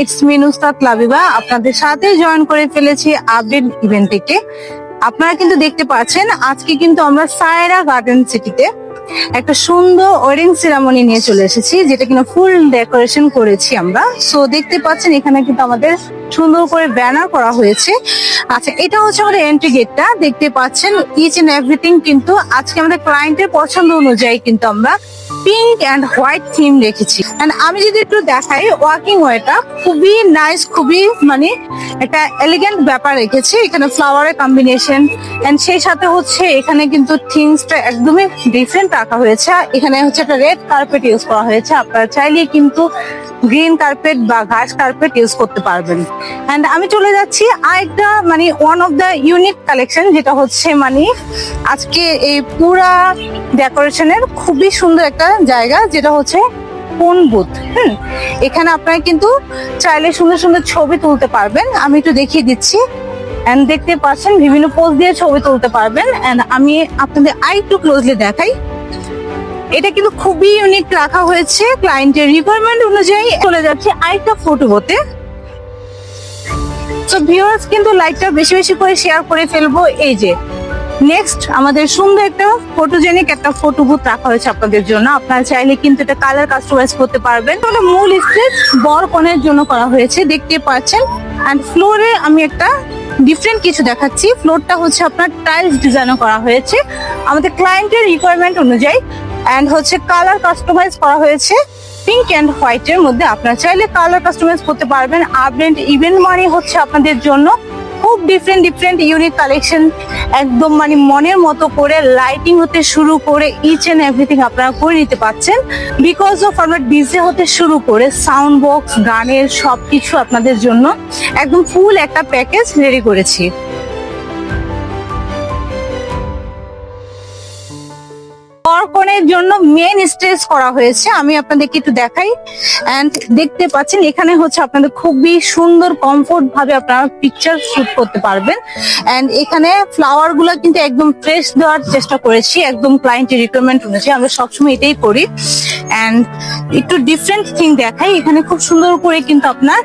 It's me Nusrat Labiba আপনাদের সাথে join করে ফেলেছি আপডেট ইভেন্ট থেকে। আপনারা কিন্তু দেখতে পাচ্ছেন আজকে কিন্তু আমরা সায়রা গার্ডেন সিটিতে একটা সুন্দর ওয়েডিং সেরামনি নিয়ে চলে এসেছি, যেটা কিনা ফুল ডেকোরেশন করেছি আমরা। সো দেখতে পাচ্ছেন এখানে কিন্তু আমাদের সুন্দর করে ব্যানার করা হয়েছে। আচ্ছা, এটা হচ্ছে আমাদের এন্ট্রি গেটটা। দেখতে পাচ্ছেন ইচ এন্ড এভরিথিং কিন্তু আজকে আমাদের ক্লায়েন্টের পছন্দ অনুযায়ী কিন্তু আমরা পিঙ্ক অ্যান্ড হোয়াইট থিম রেখেছি। এন্ড আমি যদি একটু দেখাই, ওয়াকিং ওয়েটা খুবই নাইস, খুবই মানে একটা এলিগেন্ট ব্যাপার রেখেছি। এখানে ফ্লাওয়ারের কম্বিনেশন এন্ড সেই সাথে হচ্ছে এখানে কিন্তু থিমসটা একদমই ডিফারেন্ট রাখা হয়েছে। এখানে হচ্ছে একটা রেড কার্পেট ইউজ করা হয়েছে। আপনারা চাইলে কিন্তু গ্রিন কার্পেট বা ঘাস কার্পেট ইউজ করতে পারবেন। এন্ড আমি চলে যাচ্ছি আরেকটা মানে one of the unique collection, যেটা হচ্ছে মানে আজকে এই পুরা ডেকোরেশনের খুবই সুন্দর একটা জায়গা, যেটা হচ্ছে ফোন বুথ। এখানে আপনারা কিন্তু চাইলে সুন্দর সুন্দর ছবি তুলতে পারবেন। আমি একটু দেখিয়ে দিচ্ছি। এন্ড দেখতে পাচ্ছেন বিভিন্ন পোজ দিয়ে ছবি তুলতে পারবেন। এন্ড আমি আপনাদের আরেকটু ক্লোজলি দেখাই। এটা কিন্তু খুবই ইউনিক রাখা হয়েছে ক্লায়েন্টের রিকোয়ারমেন্ট অনুযায়ী। চলে যাচ্ছে আরেকটা ফটো বুথে। তো ভিউয়ার্স কিন্তু লাইকটা বেশি বেশি করে শেয়ার করে ফেলবো। এই যে নেক্সট আমাদের সুন্দর একটা ফটোজেনিক একটা ফটো বুথ রাখা হয়েছে আপনাদের জন্য। আপনারা চাইলে কিন্তু এটা কালার কাস্টমাইজ করতে পারবেন। এটা মূল স্টেজ বর কনের জন্য করা হয়েছে, দেখতে পাচ্ছেন। এন্ড ফ্লোরে আমি একটা ডিফারেন্ট কিছু দেখাচ্ছি। ফ্লোরটা হচ্ছে আপনার টাইলস ডিজাইন করা হয়েছে আমাদের ক্লায়েন্টের রিকোয়ারমেন্ট অনুযায়ী। এন্ড হচ্ছে কালার কাস্টমাইজ করা হয়েছে পিঙ্ক এন্ড হোয়াইট এর মধ্যে। আপনারা চাইলে কালার কাস্টমাইজ করতে পারবেন। আপডেট ইভেন্ট মানে হচ্ছে আপনাদের জন্য খুব ডিফারেন্ট ইউনিক কালেকশন, একদম মানে মনের মতো করে লাইটিং হতে শুরু করে ইচ এন্ড এভরিথিং আপনারা করে নিতে পারছেন। বিকজ অফ আমরা ডিজে হতে শুরু করে সাউন্ড বক্স, গানের সবকিছু আপনাদের জন্য একদম ফুল একটা প্যাকেজ রেডি করেছি। বরকনের জন্য মেন স্টেজ করা হয়েছে, আমি আপনাদেরকে একটু দেখাই। এন্ড দেখতে পাচ্ছেন এখানে হচ্ছে আপনাদের খুবই সুন্দর কমফোর্ট ভাবে আপনারা পিকচার শুট করতে পারবেন। এন্ড এখানে ফ্লাওয়ার গুলো কিন্তু একদম ফ্রেশ দেওয়ার চেষ্টা করেছি, একদম ক্লায়েন্টের রিকোয়ারমেন্ট অনুযায়ী। আমরা সবসময় এটাই করি। এন্ড একটু ডিফারেন্ট থিং দেখাই। এখানে খুব সুন্দর করে কিন্তু আপনার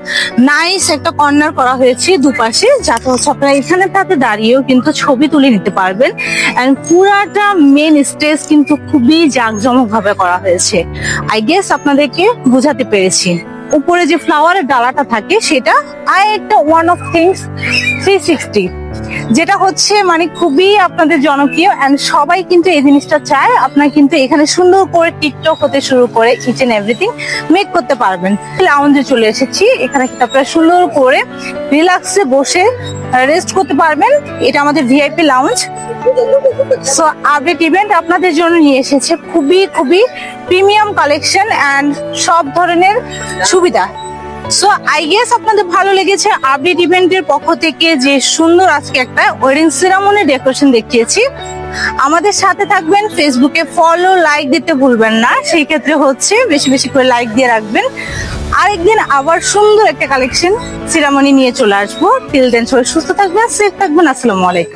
নাইস একটা কর্নার করা হয়েছে দুপাশে, যাতে হচ্ছে আপনারা এখানে তাতে দাঁড়িয়েও কিন্তু ছবি তুলে নিতে পারবেন। এন্ড পুরাটা মেন স্টেজ কিন্তু খুবই জাঁকজমক ভাবে করা হয়েছে। আই গেস আপনাদেরকে বোঝাতে পেরেছি। উপরে যে ফ্লাওয়ারের ডালাটা থাকে সেটা আর একটা ওয়ান অফ থিংস 360, যেটা হচ্ছে মানে খুবই আপনাদের জনপ্রিয়। এন্ড সবাই কিন্তু এই জিনিসটা চায়। আপনারা কিন্তু এখানে সুন্দর করে টিকটক হতে শুরু করে ইচ এন্ড এভরিথিং মেক করতে পারবেন। লাউঞ্জে চলে এসেছি। এখানে কিন্তু আপনারা সুন্দর করে রিল্যাক্সে বসে রেস্ট করতে পারবেন। এটা আমাদের VIP lounge. So update event আপনাদের জন্য নিয়ে এসেছে খুবই প্রিমিয়াম কালেকশন এন্ড সব ধরনের সুবিধা। সো আই গেস আপনাদের ভালো লেগেছে আপডেট ইভেন্টের পক্ষ থেকে যে সুন্দর আজকে একটা ওয়েডিং সেরামনি ডেকোরেশন দেখিয়েছি। আমাদের সাথে থাকবেন, ফেসবুকে ফলো লাইক দিতে ভুলবেন না। সেই ক্ষেত্রে হচ্ছে বেশি বেশি করে লাইক দিয়ে রাখবেন। আরেকদিন আবার সুন্দর একটা কালেকশন সেরামনি নিয়ে চলে আসবো। টিল দেন সবাই সুস্থ থাকবেন, সেফ থাকবেন। আসসালামু আলাইকুম।